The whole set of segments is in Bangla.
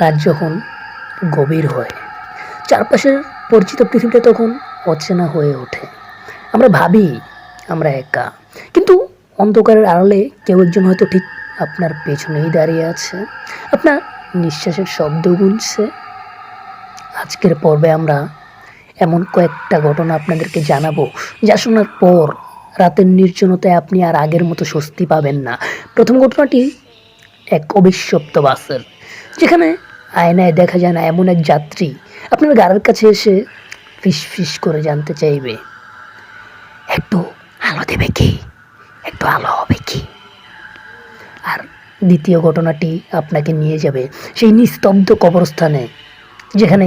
রাত যখন গভীর হয়, চারপাশের পরিচিত পৃথিবীটা তখন অচেনা হয়ে ওঠে। আমরা ভাবি আমরা একা, কিন্তু অন্ধকারের আড়ালে কেউ একজন হয়তো ঠিক আপনার পেছনেই দাঁড়িয়ে আছে, আপনার নিঃশ্বাসের শব্দ গুনছে। আজকের পর্বে আমরা এমন কয়েকটা ঘটনা আপনাদেরকে জানাবো, যা শোনার পর রাতের নির্জনতায় আপনি আর আগের মতো স্বস্তি পাবেন না। প্রথম ঘটনাটি এক অভিশপ্ত বাসের, যেখানে আয়নায় দেখা যায় না এমন এক যাত্রী আপনার গাড়ির কাছে এসে ফিস ফিস করে জানতে চাইবে, একটু আলো দেবে কি, একটু আলো হবে কি। আর দ্বিতীয় ঘটনাটি আপনাকে নিয়ে যাবে সেই নিস্তব্ধ কবরস্থানে, যেখানে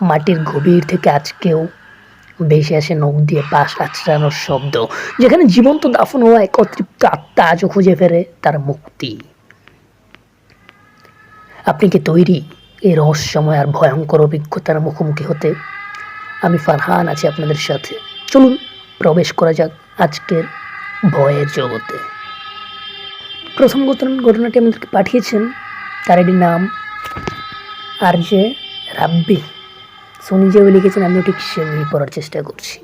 মাটির গভীর থেকে আজকেও ভেসে আসে নখ দিয়ে পাশ আঁচড়ানোর শব্দ, যেখানে জীবন্ত দাফন হওয়া এক অতৃপ্ত আত্মা আজও খুঁজে ফেরে তার মুক্তি। আপনি কি তৈরি এই রহস্যময় আর ভয়ঙ্কর অভিজ্ঞতার মুখোমুখি হতে? আমি ফারহান আছি আপনাদের সাথে। চলুন প্রবেশ করা যাক আজকের ভয়ের জগতে। প্রথম ঘটনাটি আমাদেরকে পাঠিয়েছেন, তার একটি নাম আরজে রাব্বি। সোনি যেও লিখেছেন, আমিও ঠিক সেভাবেই পড়ার চেষ্টা করছি।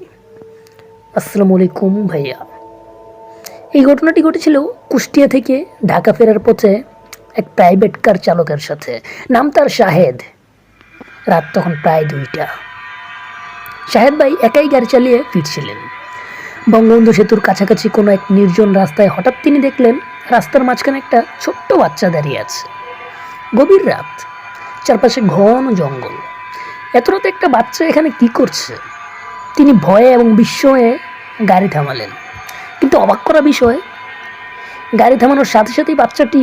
আসসালামু আলাইকুম ভাইয়া। এই ঘটনাটি ঘটেছিল কুষ্টিয়া থেকে ঢাকা ফেরার পথে এক প্রাইভেট কার চালকের সাথে। নাম তার শাহেদ। রাত তখন প্রায় 2টা। শাহেদ ভাই একাই গাড়ি চালিয়ে ফিরছিলেন। বঙ্গবন্ধু সেতুর কাছাকাছি কোনো এক নির্জন রাস্তায় হঠাৎ তিনি দেখলেন রাস্তার মাঝখানে একটা ছোট্ট বাচ্চা দাঁড়িয়ে আছে। গভীর রাত, চারপাশে ঘন জঙ্গল। এত রাতে একটা বাচ্চা এখানে কি করছে? তিনি ভয়ে এবং বিস্ময়ে গাড়ি থামালেন। কিন্তু অবাক করা বিষয়, গাড়ি থামানোর সাথে সাথেই বাচ্চাটি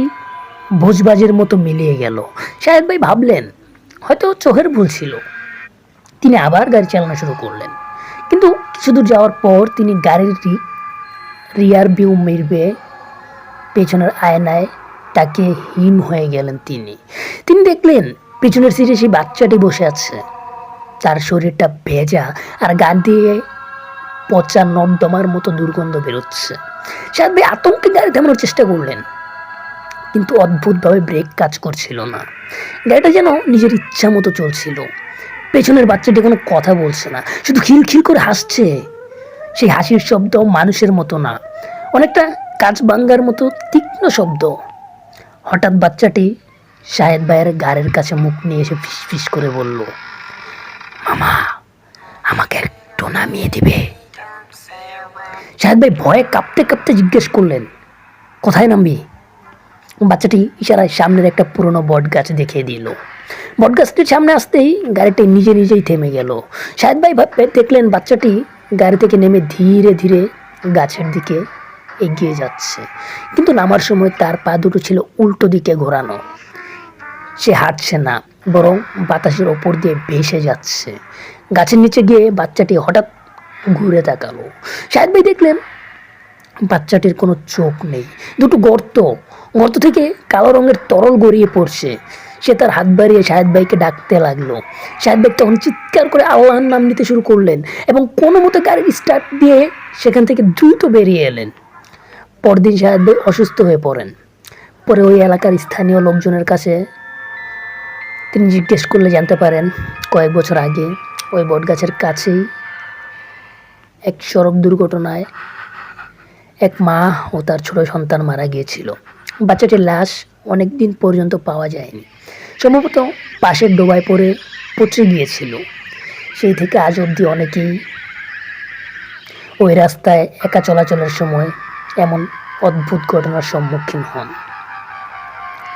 ভোজবাজের মতো মিলিয়ে গেল। শাহেদ ভাই ভাবলেন হয়তো চোখের ভুল ছিল। তিনি আবার গাড়ি চালানো শুরু করলেন। কিন্তু কিছু দূর যাওয়ার পর তিনি গাড়ির রিয়ার ভিউ মিরবে পেছনের আয়নায় তাকে হীন হয়ে গেলেন। তিনি দেখলেন পেছনের সিটে সেই বাচ্চাটি বসে আছে। তার শরীরটা ভেজা আর গা দিয়ে পচা নর্দমার মতো দুর্গন্ধ বেরোচ্ছে। শাহেদ ভাই আতঙ্কে গাড়ি থামানোর চেষ্টা করলেন, কিন্তু অদ্ভুতভাবে ব্রেক কাজ করছিল না। গাড়িটা যেন নিজের ইচ্ছা মতো চলছিল। পেছনের বাচ্চাটি কোনো কথা বলছে না, শুধু খিলখিল করে হাসছে। সেই হাসির শব্দ মানুষের মতো না, অনেকটা কাঁচ ভাঙ্গার মতো তীক্ষ্ণ শব্দ। হঠাৎ বাচ্চাটি শাহেদ ভাইয়ের গাড়ির কাছে মুখ নিয়ে এসে ফিস ফিস করে বলল, মামা আমাকে একটু নামিয়ে দিবে? শাহেদ ভাই ভয়ে কাঁপতে কাঁপতে জিজ্ঞেস করলেন, কোথায় নামবি? বাচ্চাটি ইশারায় সামনের একটা পুরনো বট গাছ দেখিয়ে দিল। বট গাছটির সামনে আসতেই গাড়িটি নিজেই থেমে গেল। শাহেদ ভাই দেখলেন বাচ্চাটি গাড়ি থেকে নেমে ধীরে ধীরে গাছের দিকে এগিয়ে যাচ্ছে, কিন্তু নামার সময় তার পা দুটো ছিল উল্টো দিকে ঘোরানো। সে হাঁটছে না, বরং বাতাসের ওপর দিয়ে ভেসে যাচ্ছে। গাছের নিচে গিয়ে বাচ্চাটি হঠাৎ ঘুরে তাকালো। শাহেদ ভাই দেখলেন বাচ্চাটির কোনো চোখ নেই, দুটো গর্ত থেকে কালো রঙের তরল গড়িয়ে পড়ছে। সে তার হাত বাড়িয়ে শাহেদ ভাইকে ডাকতে লাগলো। শাহেদ ভাই তখন চিৎকার করে আল্লাহর নাম নিতে শুরু করলেন এবং কোনো মতো গাড়ির স্টার্ট দিয়ে সেখান থেকে দ্রুত বেরিয়ে এলেন। পরদিন শাহেদ ভাই অসুস্থ হয়ে পড়েন। পরে ওই এলাকার স্থানীয় লোকজনের কাছে তিনি জিজ্ঞেস করলে জানতে পারেন কয়েক বছর আগে ওই বটগাছের কাছেই এক সড়ক দুর্ঘটনায় এক মা ও তার ছোট সন্তান মারা গিয়েছিল। বাচ্চাটির লাশ অনেক দিন পর্যন্ত পাওয়া যায়নি, সম্ভবত পাশের ডোবায় পড়ে পচে গিয়েছিল। সেই থেকে আজ অবধি অনেকেই ওই রাস্তায় একা চলাচলের সময় এমন অদ্ভুত ঘটনার সম্মুখীন হন।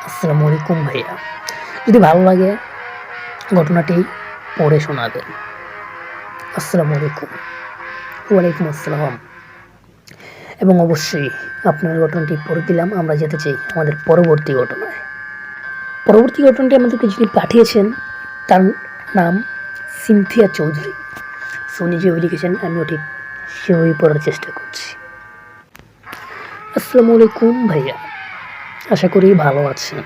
আসসালামু আলাইকুম ভাইয়া, যদি ভালো লাগে ঘটনাটি পড়ে শোনাবেন। আসসালামু আলাইকুম। ওয়ালাইকুম আসসালাম। এবং অবশ্যই আপনার ঘটনাটি পড়ে দিলাম। আমরা যেতে চাই আমাদের পরবর্তী ঘটনায়। পরবর্তী ঘটনাটি আমাদেরকে যিনি পাঠিয়েছেন তার নাম সিনথিয়া চৌধুরী। সোনি যেভাবে লিখেছেন আমিও ঠিক সেভাবেই পড়ার চেষ্টা করছি। আসসালামু আলাইকুম ভাইয়া, আশা করি ভালো আছেন।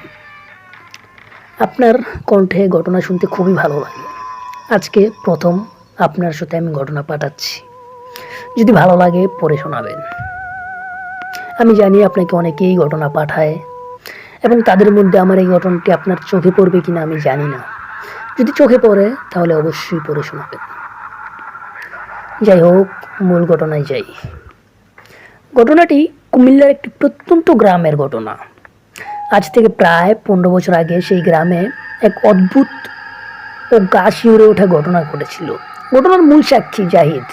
আপনার কণ্ঠে ঘটনা শুনতে খুবই ভালো লাগে। আজকে প্রথম আপনার সাথে আমি ঘটনা পাঠাচ্ছি, যদি ভালো লাগে পড়ে শোনাবেন। আমি জানি আপনাকে অনেকেই ঘটনা পাঠায় এবং তাদের মধ্যে আমার এই ঘটনাটি আপনার চোখে পড়বে কিনা আমি জানি না। যদি চোখে পড়ে তাহলে অবশ্যই পড়ে শোনাবেন। যাই হোক, মূল ঘটনায় যাই। ঘটনাটি কুমিল্লার একটি প্রত্যন্ত গ্রামের ঘটনা। আজ থেকে প্রায় 15 বছর আগে সেই গ্রামে এক অদ্ভুত ও গা শিউরে ওঠা ঘটনা ঘটেছিল। ঘটনার মূল সাক্ষী জাহিদ,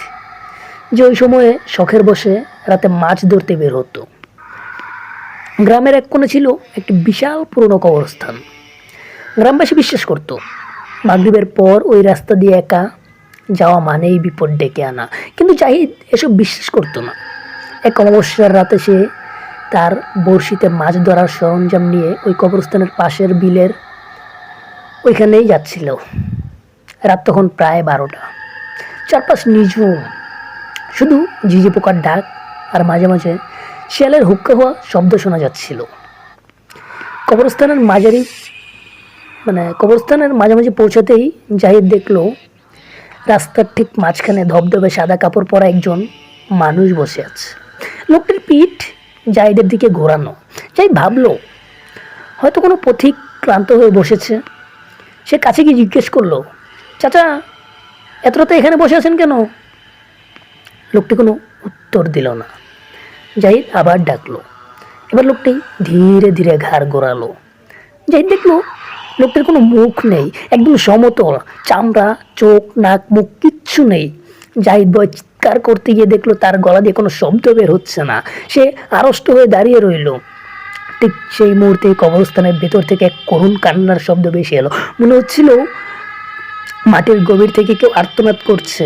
যে ওই সময়ে শখের বসে রাতে মাছ ধরতে বের হতো। গ্রামের এক কোণে ছিল একটি বিশাল পুরনো কবরস্থান। গ্রামবাসী বিশ্বাস করত মাগরিবের পর ওই রাস্তা দিয়ে একা যাওয়া মানেই বিপদ ডেকে আনা। কিন্তু জাহিদ এসব বিশ্বাস করতো না। এক অমাবস্যার রাতে সে তার বড়শিতে মাছ ধরার সরঞ্জাম নিয়ে ওই কবরস্থানের পাশের বিলের ওইখানেই যাচ্ছিল। রাত তখন প্রায় 12টা। চারপাশ নিঝুম, শুধু ঝিঝি পোকার ডাক আর মাঝে মাঝে শিয়ালের হুক্কা হওয়া শব্দ শোনা যাচ্ছিল। কবরস্থানের মাঝামাঝি পৌঁছাতেই জাহিদ দেখলো রাস্তার ঠিক মাঝখানে ধবধবে সাদা কাপড় পরা একজন মানুষ বসে আছে। লোকটির পিঠ জাহিদের দিকে ঘোরানো। জাহিদ ভাবলো হয়তো কোনো পথিক ক্লান্ত হয়ে বসেছে। সে কাছে গিয়ে জিজ্ঞেস করলো, চাচা, এত রাতে এখানে বসে আছেন কেন? লোকটি কোনো উত্তর দিল না। জাহিদ আবার ডাকলো। এবার লোকটি ধীরে ধীরে ঘাড় ঘোরালো। জাহিদ দেখলো লোকটির কোনো মুখ নেই, একদম সমতল, চামড়া, চোখ, নাক, মুখ কিচ্ছু নেই। জাহিদ ভয় চিৎকার করতে গিয়ে দেখলো তার গলা দিয়ে কোনো শব্দ বের হচ্ছে না। সে আড়ষ্ট হয়ে দাঁড়িয়ে রইল। ঠিক সেই মুহূর্তে কবরস্থানের ভেতর থেকে এক করুণ কান্নার শব্দ ভেসে এলো। মনে হচ্ছিল মাটির গভীর থেকে কেউ আর্তনাদ করছে,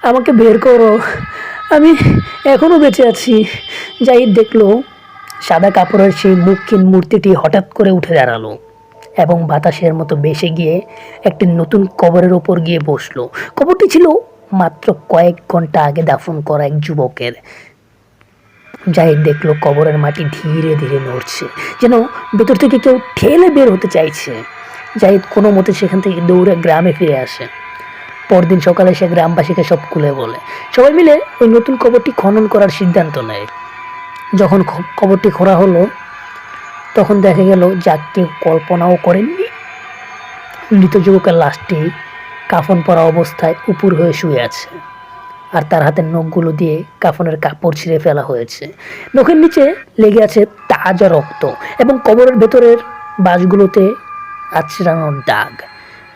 আমাকে বের করো, আমি এখনো বেঁচে আছি। জাহিদ দেখলো সাদা কাপড়ের সেই মুখহীন মূর্তিটি হঠাৎ করে উঠে দাঁড়ালো এবং বাতাসের মতো ভেসে গিয়ে একটি নতুন কবরের ওপর গিয়ে বসলো। কবরটি ছিল মাত্র কয়েক ঘন্টা আগে দাফন করা এক যুবকের। জাহিদ দেখলো কবরের মাটি ধীরে ধীরে নড়ছে, যেন ভেতর থেকে কেউ ঠেলে বের হতে চাইছে। জাহিদ কোনো মতে সেখান থেকে দৌড়ে গ্রামে ফিরে আসে। পরদিন সকালে সে গ্রামবাসীকে সব খুলে বলে। সবাই মিলে ওই নতুন কবরটি খনন করার সিদ্ধান্ত নেয়। যখন কবরটি খোঁড়া হলো তখন দেখা গেল যা কেউ কল্পনাও করেননি, মৃত যুবকের লাশটি কাফন পরা অবস্থায় উপুর হয়ে শুয়ে আছে, আর তার হাতের নখগুলো দিয়ে কাফনের কাপড় ছিঁড়ে ফেলা হয়েছে। নখের নিচে লেগে আছে তাজা রক্ত এবং কবরের ভেতরের বাঁশগুলোতে আঁচড়ানোর দাগ।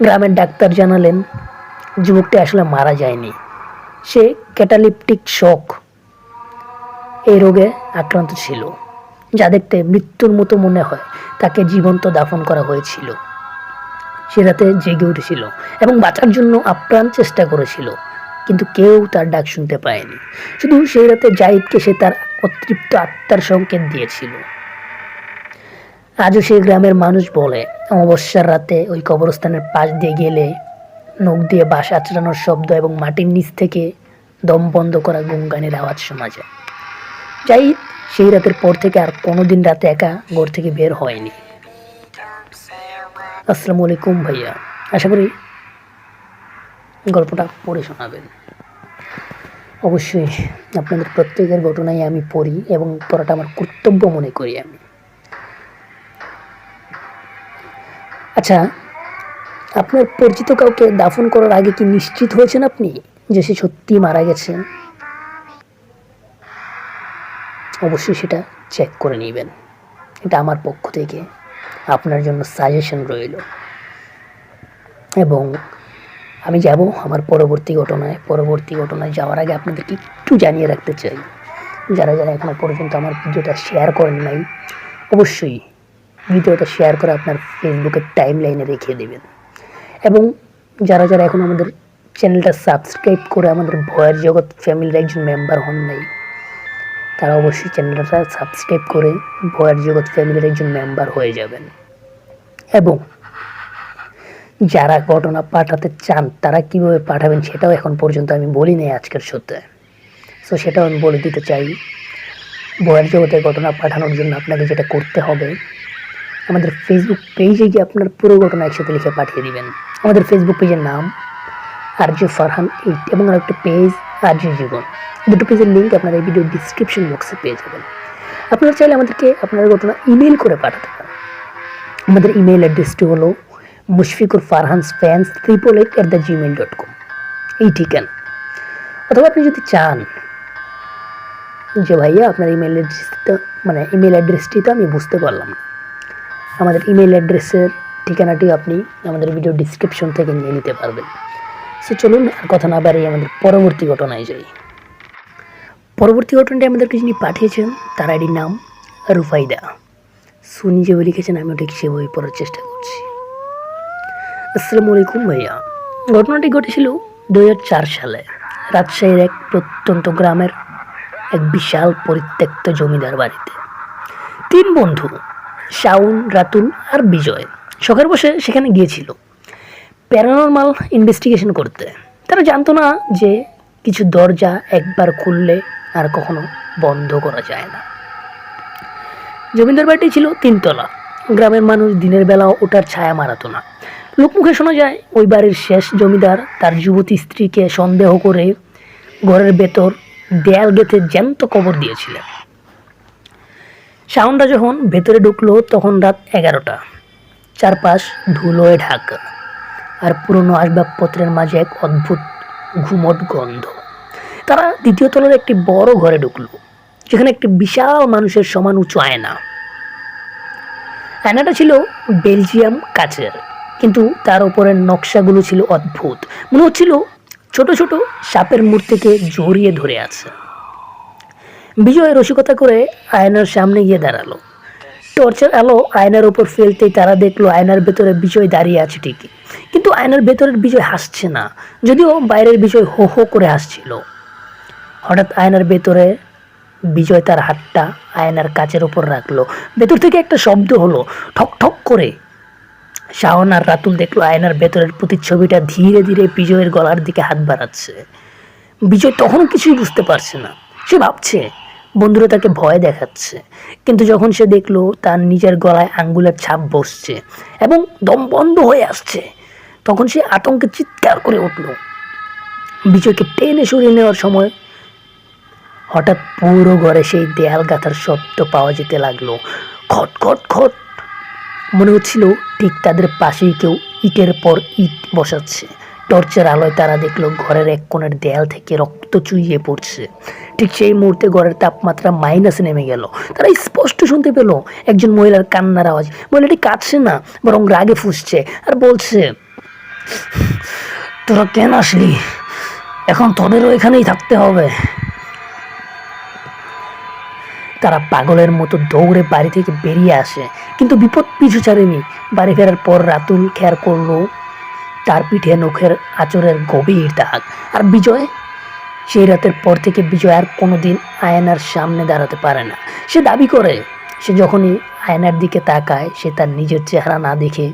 গ্রামের ডাক্তার জানালেন যুবকটি আসলে মারা যায়নি, সে ক্যাটালিপটিক শক এই রোগে আক্রান্ত ছিল, যা দেখতে মৃত্যুর মতো মনে হয়। তাকে জীবন্ত দাফন করা হয়েছিল। সে রাতে জেগে উঠেছিল এবং বাঁচার জন্য আপ্রাণ চেষ্টা করেছিল, কিন্তু কেউ তার ডাক শুনতে পায়নি। শুধু সেই রাতে জাহিদকে সে তার অতৃপ্ত আত্মার সংকেত দিয়েছিল। আজও সেই গ্রামের মানুষ বলে অমাবস্যার রাতে ওই কবরস্থানের পাশ দিয়ে গেলে নখ দিয়ে বাঁশ আঁচড়ানোর শব্দ এবং মাটির নিচ থেকে দম বন্ধ করা গুনগানের আওয়াজ শোনা যায়। জাহিদ সেই রাতের পর থেকে আর কোনোদিন রাতে একা ঘর থেকে বের হয়নি। আসসালামু আলাইকুম ভাইয়া, আশা করি গল্পটা পড়ে শোনাবেন। অবশ্যই আপনাদের প্রত্যেকের ঘটনাই আমি পড়ি এবং পড়াটা আমার কর্তব্য মনে করি আমি। আচ্ছা, আপনার পরিচিত কাউকে দাফন করার আগে কি নিশ্চিত হয়েছেন আপনি যে সে সত্যি মারা গেছে? অবশ্যই সেটা চেক করে নেবেন। এটা আমার পক্ষ থেকে আপনার জন্য সাজেশন রইল। এবং আমি যাব আমার পরবর্তী ঘটনায় যাওয়ার আগে আপনাদেরকে একটু জানিয়ে রাখতে চাই, যারা যারা এখনো পর্যন্ত আমার ভিডিওটা শেয়ার করেন নাই, অবশ্যই ভিডিওটা শেয়ার করে আপনার ফেসবুকের টাইম লাইনে রেখে দেবেন। এবং যারা যারা এখন আমাদের চ্যানেলটা সাবস্ক্রাইব করে আমাদের ভয়ের জগৎ ফ্যামিলির একজন মেম্বার হন নাই, তারা অবশ্যই চ্যানেলটা সাবস্ক্রাইব করে ভয়ের জগৎ ফ্যামিলির একজন মেম্বার হয়ে যাবেন। এবং যারা ঘটনা পাঠাতে চান তারা কীভাবে পাঠাবেন সেটাও এখন পর্যন্ত আমি বলি নাই আজকের শোতে। সো সেটাও আমি বলে দিতে চাই। ভয়ের জগতের ঘটনা পাঠানোর জন্য আপনাকে যেটা করতে হবে, আমাদের ফেসবুক পেজে গিয়ে আপনার পুরো ঘটনা একসাথে লিখে পাঠিয়ে দিবেন। আমাদের ফেসবুক পেজের নাম RJ ফারহান 8 এবং আরেকটা পেজ RJ জীবন। দুটো পেজের লিঙ্ক আপনারা এই ভিডিও ডিসক্রিপশন বক্সে পেয়ে যাবেন। আপনারা চাইলে আমাদেরকে আপনার ঘটনা ইমেল করে পাঠাতে পারেন। আমাদের ইমেল অ্যাড্রেসটি হলো mushfikurfarhansfans888@gmail.com, এই ঠিকানা। অথবা আপনি যদি চান যে ভাইয়া আপনার ইমেল অ্যাড্রেসটা ইমেল অ্যাড্রেসটি তো আমি বুঝতে পারলাম না, আমাদের ইমেল অ্যাড্রেসের ঠিকানাটি আপনি আমাদের ভিডিও ডিসক্রিপশন থেকে নিয়ে নিতে পারবেন। সো চলুন আর কথা না বাড়িয়ে আমাদের পরবর্তী ঘটনায় যাই। পরবর্তী ঘটনাটি আমাদেরকে যিনি পাঠিয়েছেন তার আইডির নাম রুফাইদা। সুনি যেভাবে লিখেছেন আমি ঠিক সেভাবে পড়ার চেষ্টা করছি। আসসালামু আলাইকুম ভাইয়া, ঘটনাটি ঘটেছিল 2004 সালে রাজশাহীর এক প্রত্যন্ত গ্রামের এক বিশাল পরিত্যক্ত জমিদার বাড়িতে। 3 বন্ধু শাওন, রাতুল আর বিজয় শখের বসে সেখানে গিয়েছিল প্যারানরমাল ইনভেস্টিগেশন করতে। তারা জানতো না যে কিছু দরজা একবার খুললে আর কখনো বন্ধ করা যায় না। জমিদার বাড়িটি ছিল 3 তলা। গ্রামের মানুষ দিনের বেলা ওটার ছায়া মারাতো না। লোকমুখে শোনা যায় ওই বাড়ির শেষ জমিদার তার যুবতী স্ত্রীকে সন্দেহ করে ঘরের ভেতর দেয়াল গেঁথে জ্যান্ত কবর দিয়েছিলেন। শাওনরা যখন ভেতরে ঢুকলো তখন রাত 11টা। চারপাশ ধুলোয় ঢাকা আর পুরনো আসবাবপত্রের মাঝে এক অদ্ভুত ঘুমট গন্ধ। তারা 2য় তলার একটি বড় ঘরে ঢুকলো, যেখানে একটি বিশাল মানুষের সমান উঁচু আয়না। আয়নাটা ছিল বেলজিয়াম কাচের, কিন্তু তার উপরের নকশাগুলো ছিল অদ্ভুত। মনে হচ্ছিল ছোট ছোট সাপের মূর্তিকে জড়িয়ে ধরে আছে। বিজয় রসিকতা করে আয়নার সামনে গিয়ে দাঁড়ালো। টর্চের আলো আয়নার উপর ফেলতেই তারা দেখলো আয়নার ভেতরে বিজয় দাঁড়িয়ে আছে ঠিকই, কিন্তু আয়নার ভেতরের বিজয় হাসছে না, যদিও বাইরের বিজয় হো হো করে হাসছিল। হঠাৎ আয়নার ভেতরে বিজয় তার হাতটা আয়নার কাচের উপর রাখলো। ভেতর থেকে একটা শব্দ হলো, ঠক ঠক করে। শাওন আর রাতুল দেখলো আয়নার ভেতরের প্রতিচ্ছবিটা ধীরে ধীরে বিজয়ের গলার দিকে হাত বাড়াচ্ছে। বিজয় তখন কিছুই বুঝতে পারছে না। সে ভাবছে বন্ধুরা তাকে ভয় দেখাচ্ছে, কিন্তু যখন সে দেখলো তার নিজের গলায় আঙ্গুলের ছাপ বসছে এবং দম বন্ধ হয়ে আসছে, তখন সে আতঙ্কে চিৎকার করে উঠল। বিজয়কে টেনে সরিয়ে নেওয়ার সময় হঠাৎ পুরো ঘরে সেই দেয়াল গাঁথার শব্দ পাওয়া যেতে লাগলো। খট খট খট। মনে হচ্ছিল ঠিক তাদের পাশেই কেউ ইটের পর ইট বসাচ্ছে। টর্চের আলোয় তারা দেখলো ঘরের এক কোণের দেয়াল থেকে রক্ত চুইয়ে পড়ছে। ঠিক সেই মুহূর্তে ঘরের তাপমাত্রা মাইনাসে নেমে গেল। তারা স্পষ্ট শুনতে পেল একজন মহিলার কান্নার আওয়াজ। মহিলাটি কাঁদছে না, বরং রাগে ফুঁসছে আর বলছে, তোরা কেন আসলি? এখন তোদেরও এখানেই থাকতে হবে। তারা পাগলের মতো দৌড়ে বাড়ি থেকে বেরিয়ে আসে, কিন্তু বিপদ পিছু ছাড়েনি। বাড়ি ফেরার পর রাতুল খেয়াল করলো তার পিঠে নখের আঁচড়ের গভীর দাগ। আর বিজয়, সেই রাতের পর থেকে বিজয় আর কোনোদিন আয়নার সামনে দাঁড়াতে পারে না। সে দাবি করে সে যখনই আয়নার দিকে তাকায় সে তার নিজের চেহারা না দেখে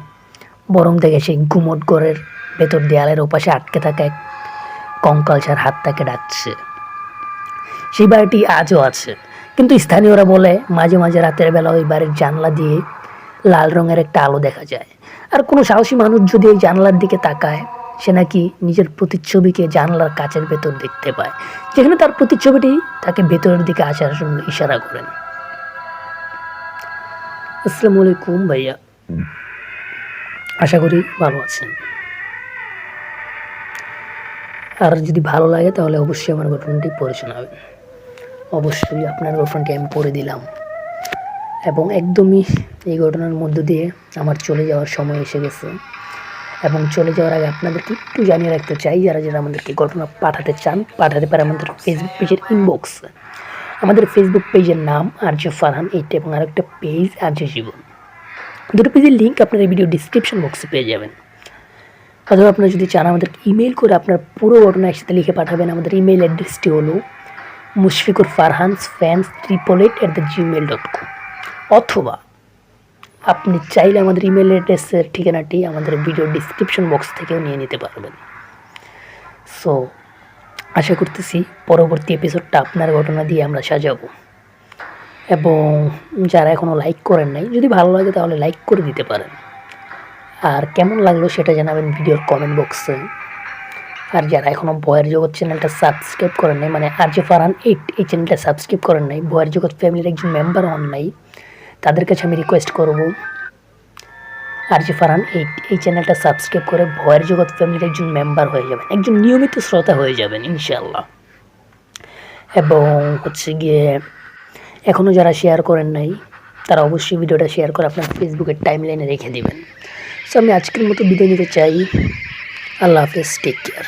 বরং দেখে সেই গুমট ঘরের ভেতর দেয়ালের ওপাশে আটকে থাকা এক কঙ্কালসার হাত তাকে ডাকছে। সেই বাড়িটি আজও আছে, কিন্তু স্থানীয়রা বলে মাঝে মাঝে রাতের বেলা ওই বাড়ির জানলা দিয়ে লাল রঙের একটা আলো দেখা যায়। আর কোনো সাহসী মানুষ যদি ওই জানলার দিকে তাকায় সে নাকি নিজের প্রতিচ্ছবিকে জানলার কাচের ভেতর দেখতে পায়, যেখানে তার প্রতিচ্ছবিটি তাকে ভেতরের দিকে আসার জন্য ইশারা করেন। আসসালামু আলাইকুম ভাইয়া, আশা করি ভালো আছেন। আর যদি ভালো লাগে তাহলে অবশ্যই আমার ঘটনাটি পড়ে শোনাবেন। অবশ্যই আপনার ঘটনাটি আমি পড়ে দিলাম, এবং একদমই এই ঘটনার মধ্য দিয়ে আমার চলে যাওয়ার সময় এসে গেছে। এবং চলে যাওয়ার আগে আপনাদেরকে একটু জানিয়ে রাখতে চাই, যারা যারা আমাদেরকে ঘটনা পাঠাতে চান পাঠাতে পারে আমাদের ফেসবুক পেজের ইনবক্সে। আমাদের ফেসবুক পেজের নাম আরজ ফারহান 8 এবং আরেকটা পেজ আরজ জীবন। দুটো পেজের লিঙ্ক আপনার এই ভিডিও ডিসক্রিপশন বক্সে পেয়ে যাবেন। অথবা আপনারা যদি চান আমাদেরকে ইমেল করে আপনার পুরো ঘটনা একসাথে লিখে পাঠাবেন। আমাদের ইমেল অ্যাড্রেসটি হলো mushfikurfarhansfans888@gmail.com, অথবা আপনি চাইলে আমাদের ইমেল অ্যাড্রেসের ঠিকানাটি আমাদের ভিডিও ডিসক্রিপশন বক্স থেকেও নিয়ে নিতে পারবেন। সো আশা করতেছি পরবর্তী এপিসোডটা আপনার ঘটনা দিয়ে আমরা সাজাবো। এবং যারা এখনও লাইক করেন নাই, যদি ভালো লাগে তাহলে লাইক করে দিতে পারেন। আর কেমন লাগলো সেটা জানাবেন ভিডিওর কমেন্ট বক্সে। আর যারা এখনও ভয়ের জগৎ চ্যানেলটা সাবস্ক্রাইব করেন নাই, মানে আর যে ফারহান 8 এই চ্যানেলটা সাবস্ক্রাইব করেন নাই, ভয়ের জগৎ ফ্যামিলির একজন মেম্বার হন নাই, তাদের কাছে আমি রিকোয়েস্ট করব আর যে ফারহান 8 এই চ্যানেলটা সাবস্ক্রাইব করে ভয়ের জগৎ ফ্যামিলির একজন মেম্বার হয়ে যাবেন, একজন নিয়মিত শ্রোতা হয়ে যাবেন ইনশাআল্লাহ। এবং হচ্ছে গিয়ে এখনও যারা শেয়ার করেন নাই তারা অবশ্যই ভিডিওটা শেয়ার করে আপনার ফেসবুকের টাইমলাইনে রেখে দিবেন। সো আমি আজকের মতো বিদায় নিতে চাই। আল্লাহ হাফেজ, টেক কেয়ার।